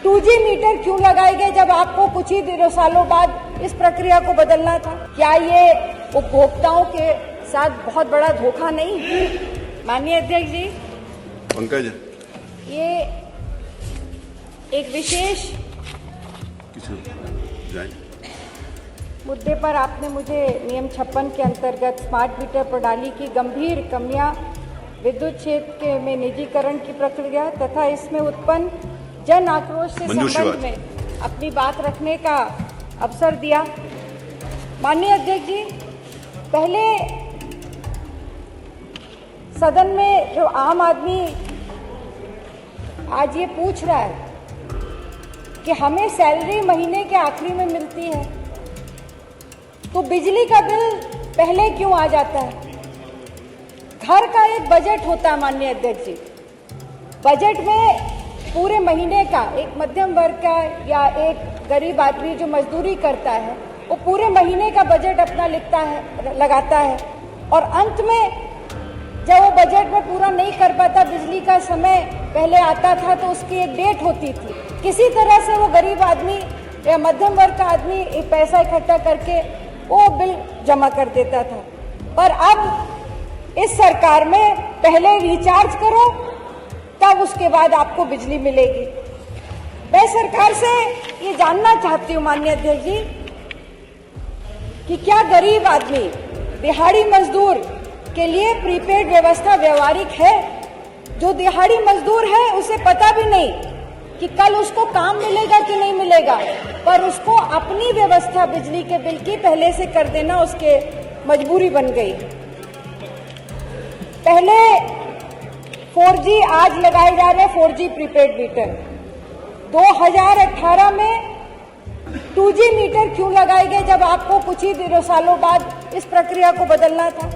2G metre क्यों लगाए गए जब आपको कुछ ही दिनों सालों बाद इस प्रक्रिया को बदलना था? क्या ये उपभोक्ताओं के साथ बहुत बड़ा धोखा नहीं? माननीय अध्यक्ष जी, पंकज, ये एक विशेष मुद्दे पर आपने मुझे नियम 56 के अंतर्गत स्मार्ट मीटर प्रणाली की गंभीर कमियां, विद्युत क्षेत्र में निजीकरण की प्रक्रिया तथा इसमें उत्पन्न जन आक्रोश से संबंध में अपनी बात रखने का अवसर दिया। माननीय अध्यक्ष जी, पहले सदन में जो आम आदमी आज ये पूछ रहा है कि हमें सैलरी महीने के आखिरी में मिलती है तो बिजली का बिल पहले क्यों आ जाता है? घर का एक बजट होता है माननीय अध्यक्ष जी, बजट में पूरे महीने का एक मध्यम वर्ग का या एक गरीब आदमी जो मजदूरी करता है वो पूरे महीने का बजट अपना लिखता है, लगाता है, और अंत में जब वो बजट में पूरा नहीं कर पाता, बिजली का समय पहले आता था तो उसकी एक डेट होती थी, किसी तरह से वो गरीब आदमी या मध्यम वर्ग का आदमी एक पैसा इकट्ठा करके वो बिल जमा कर देता था। पर अब इस सरकार में पहले रिचार्ज करो तब उसके बाद आपको बिजली मिलेगी। मैं सरकार से ये जानना चाहती हूँ माननीय अध्यक्ष जी कि क्या गरीब आदमी, दिहाड़ी मजदूर के लिए प्रीपेड व्यवस्था व्यवहारिक है? जो दिहाड़ी मजदूर है उसे पता भी नहीं कि कल उसको काम मिलेगा कि नहीं मिलेगा, पर उसको अपनी व्यवस्था बिजली के बिल की पहले से कर देना उसके मजबूरी बन गई। पहले 4G, आज लगाए जा रहे 4G प्रीपेड मीटर। 2018 में 2G मीटर क्यों लगाए गए जब आपको कुछ ही दिनों सालों बाद इस प्रक्रिया को बदलना था?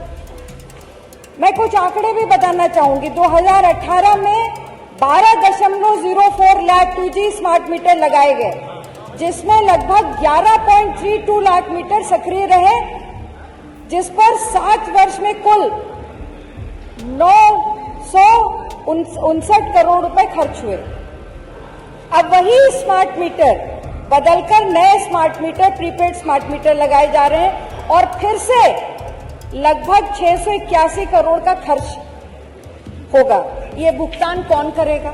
मैं कुछ आंकड़े भी बताना चाहूंगी। 2018 में 12.04 लाख 2G स्मार्ट मीटर लगाए गए, जिसमें लगभग 11.32 लाख मीटर सक्रिय रहे, जिस पर 7 वर्ष में कुल 959 करोड़ रुपए खर्च हुए। अब वही स्मार्ट मीटर बदलकर नए smart meter, prepaid smart meter लगाए जा रहे हैं और फिर से लगभग 681 करोड़ का खर्च होगा। ये भुगतान कौन करेगा?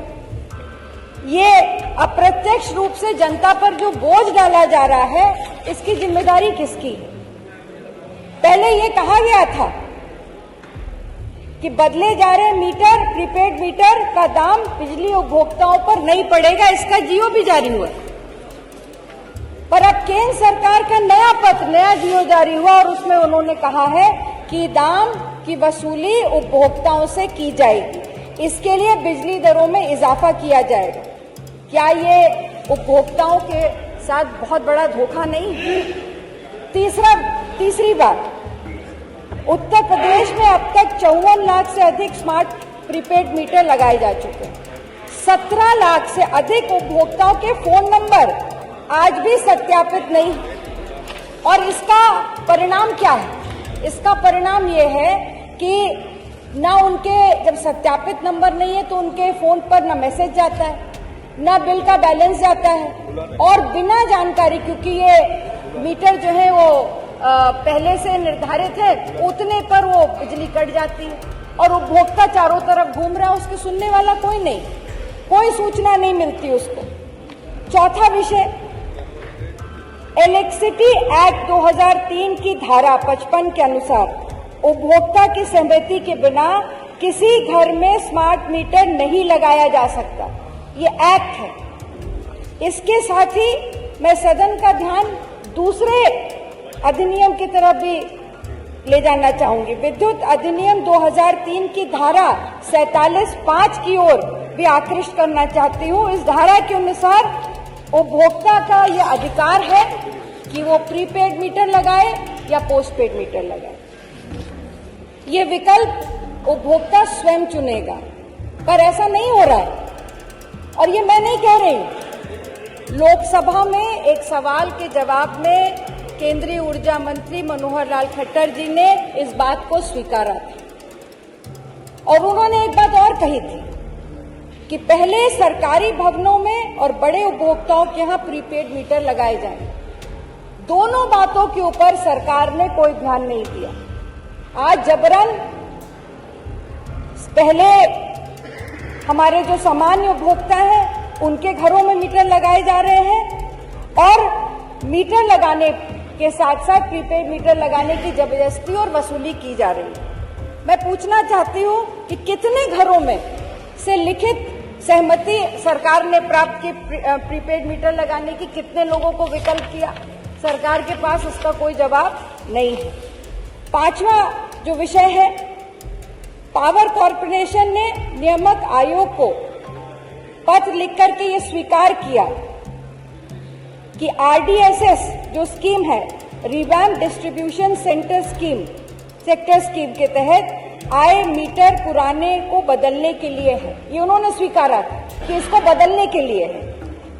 ये अप्रत्यक्ष रूप से जनता पर जो बोझ डाला जा रहा है, इसकी जिम्मेदारी किसकी? पहले ये कहा गया था कि बदले जा रहे मीटर, प्रीपेड मीटर का दाम बिजली उपभोक्ताओं पर नहीं पड़ेगा, इसका जियो भी जारी हुआ। पर अब केंद्र सरकार का नया पत्र, नया जियो जारी हुआ और उसमें उन्होंने कहा है कि दाम की वसूली उपभोक्ताओं से की जाएगी, इसके लिए बिजली दरों में इजाफा किया जाएगा। क्या ये उपभोक्ताओं के साथ बहुत बड़ा धोखा नहीं? तीसरी बात, उत्तर प्रदेश में अब तक 54 लाख से अधिक स्मार्ट प्रीपेड मीटर लगाए जा चुके हैं। 17 लाख से अधिक उपभोक्ताओं के फोन नंबर आज भी सत्यापित नहीं, और इसका परिणाम क्या है? इसका परिणाम ये है कि ना उनके, जब सत्यापित नंबर नहीं है तो उनके फोन पर ना मैसेज जाता है, ना बिल का बैलेंस जाता है, और बिना जानकारी, क्योंकि ये मीटर जो है वो पहले से निर्धारित है, उतने पर वो बिजली कट जाती है और उपभोक्ता चारों तरफ घूम रहा है, उसके सुनने वाला कोई नहीं, कोई सूचना नहीं मिलती उसको। चौथा विषय, इलेक्ट्रिसिटी एक्ट 2003 की धारा 55 के अनुसार उपभोक्ता की सहमति के बिना किसी घर में स्मार्ट मीटर नहीं लगाया जा सकता। ये एक्ट है। इसके साथ ही मैं सदन का ध्यान दूसरे अधिनियम की तरफ भी ले जाना चाहूंगी। विद्युत अधिनियम 2003 की धारा 47(5) की ओर भी आकृष्ट करना चाहती हूँ। इस धारा के अनुसार उपभोक्ता का ये अधिकार है कि वो प्रीपेड मीटर लगाए या पोस्टपेड मीटर लगाए। ये विकल्प उपभोक्ता स्वयं चुनेगा, पर ऐसा नहीं हो रहा है। और ये मैं नहीं कह रही हूं, लोकसभा में एक सवाल के जवाब में केंद्रीय ऊर्जा मंत्री मनोहर लाल खट्टर जी ने इस बात को स्वीकारा था, और उन्होंने एक बात और कही थी कि पहले सरकारी भवनों में और बड़े उपभोक्ताओं के यहाँ प्रीपेड मीटर लगाए जाएं। दोनों बातों के ऊपर सरकार ने कोई ध्यान नहीं दिया। आज जबरन पहले हमारे जो सामान्य उपभोक्ता हैं उनके घरों में मीटर लगाए जा रहे हैं और मीटर लगाने के साथ साथ प्रीपेड मीटर लगाने की जबरदस्ती और वसूली की जा रही है। मैं पूछना चाहती हूं कि कितने घरों में से लिखित सहमति सरकार ने प्राप्त की प्रीपेड मीटर लगाने की, कितने लोगों को विकल्प किया? सरकार के पास उसका कोई जवाब नहीं है। पांचवा जो विषय है, पावर कॉर्पोरेशन ने नियामक आयोग को पत्र लिख करके ये स्वीकार किया कि आरडीएसएस जो स्कीम है, रिवैम्प डिस्ट्रीब्यूशन सेक्टर स्कीम के तहत आए मीटर पुराने को बदलने के लिए है। ये उन्होंने स्वीकारा कि इसको बदलने के लिए है,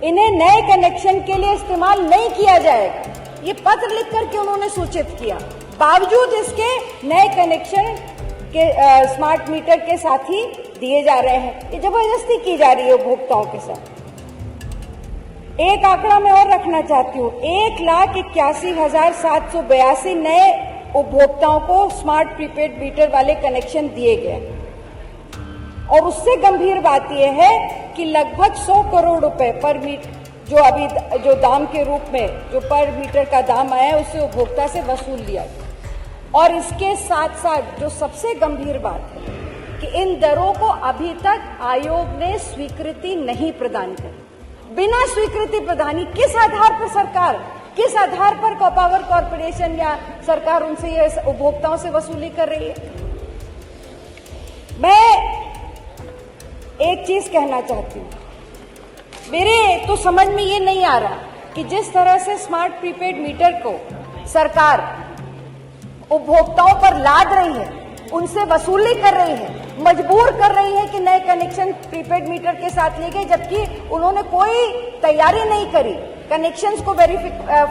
इन्हें नए कनेक्शन के लिए इस्तेमाल नहीं किया जाएगा। ये पत्र लिख करके उन्होंने सूचित किया। बावजूद इसके नए कनेक्शन के स्मार्ट मीटर के साथ ही दिए जा रहे हैं। ये जबरदस्ती की जा रही है उपभोक्ताओं के साथ। एक आंकड़ा मैं और रखना चाहती हूँ, 1,81,782 नए उपभोक्ताओं को स्मार्ट प्रीपेड मीटर वाले कनेक्शन दिए गए। और उससे गंभीर बात यह है कि लगभग 100 करोड़ रुपए पर मीटर जो दाम के रूप में जो पर मीटर का दाम आया है उससे उपभोक्ता से वसूल लिया गया। और इसके साथ साथ जो सबसे गंभीर बात है कि इन दरों को अभी तक आयोग ने स्वीकृति नहीं प्रदान की। बिना स्वीकृति प्रदानी किस आधार पर सरकार, किस आधार पर पावर कॉर्पोरेशन या सरकार उनसे ये उपभोक्ताओं से वसूली कर रही है? मैं एक चीज कहना चाहती हूँ, मेरे तो समझ में ये नहीं आ रहा कि जिस तरह से स्मार्ट प्रीपेड मीटर को सरकार उपभोक्ताओं पर लाद रही है, उनसे वसूली कर रही है, मजबूर कर रही है कि नए कनेक्शन प्रीपेड मीटर के साथ लिए गए, जबकि उन्होंने कोई तैयारी नहीं करी, कनेक्शंस को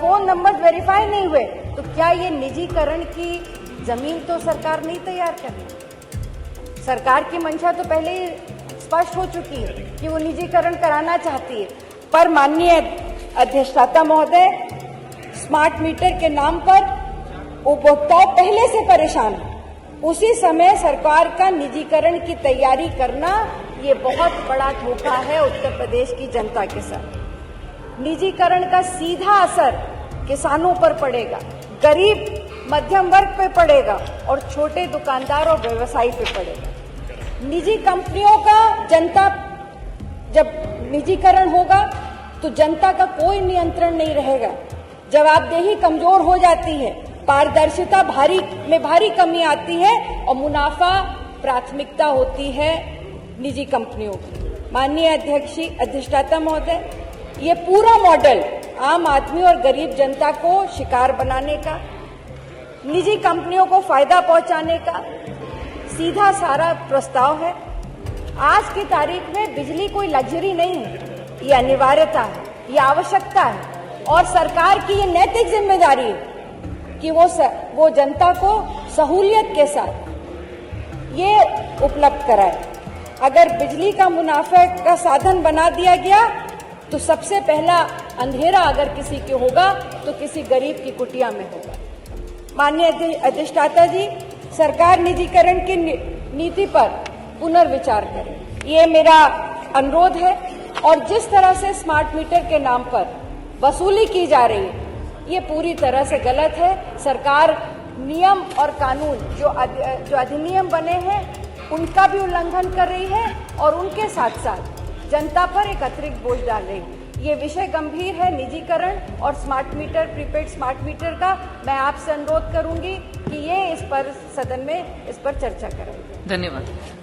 फोन नंबर वेरीफाई नहीं हुए। तो क्या ये निजीकरण की जमीन तो सरकार नहीं तैयार कर रही? सरकार की मंशा तो पहले ही स्पष्ट हो चुकी है कि वो निजीकरण कराना चाहती है। पर माननीय अधिष्ठाता महोदय, स्मार्ट मीटर के नाम पर उपभोक्ता पहले से परेशान है, उसी समय सरकार का निजीकरण की तैयारी करना ये बहुत बड़ा धोखा है उत्तर प्रदेश की जनता के साथ। निजीकरण का सीधा असर किसानों पर पड़ेगा, गरीब मध्यम वर्ग पे पड़ेगा और छोटे दुकानदार और व्यवसायी पे पड़ेगा। निजी कंपनियों का जनता जब निजीकरण होगा तो जनता का कोई नियंत्रण नहीं रहेगा, जवाबदेही कमजोर हो जाती है, पारदर्शिता भारी कमी आती है और मुनाफा प्राथमिकता होती है निजी कंपनियों की। माननीय अधिष्ठाता महोदय, ये पूरा मॉडल आम आदमी और गरीब जनता को शिकार बनाने का, निजी कंपनियों को फायदा पहुंचाने का सीधा सारा प्रस्ताव है। आज की तारीख में बिजली कोई लग्जरी नहीं है, ये अनिवार्यता है, ये आवश्यकता है और सरकार की ये नैतिक जिम्मेदारी है कि वो जनता को सहूलियत के साथ ये उपलब्ध कराए। अगर बिजली का मुनाफे का साधन बना दिया गया तो सबसे पहला अंधेरा अगर किसी के होगा तो किसी गरीब की कुटिया में होगा। माननीय अधिष्ठाता जी, सरकार निजीकरण की नीति पर पुनर्विचार करे, ये मेरा अनुरोध है। और जिस तरह से स्मार्ट मीटर के नाम पर वसूली की जा रही है, ये पूरी तरह से गलत है। सरकार नियम और कानून जो अधिनियम बने हैं उनका भी उल्लंघन कर रही है और उनके साथ साथ जनता पर एक अतिरिक्त बोझ डाल रही है। ये विषय गंभीर है, निजीकरण और smart meter, prepaid smart meter का। मैं आपसे अनुरोध करूंगी कि ये इस पर सदन में इस पर चर्चा करें। धन्यवाद।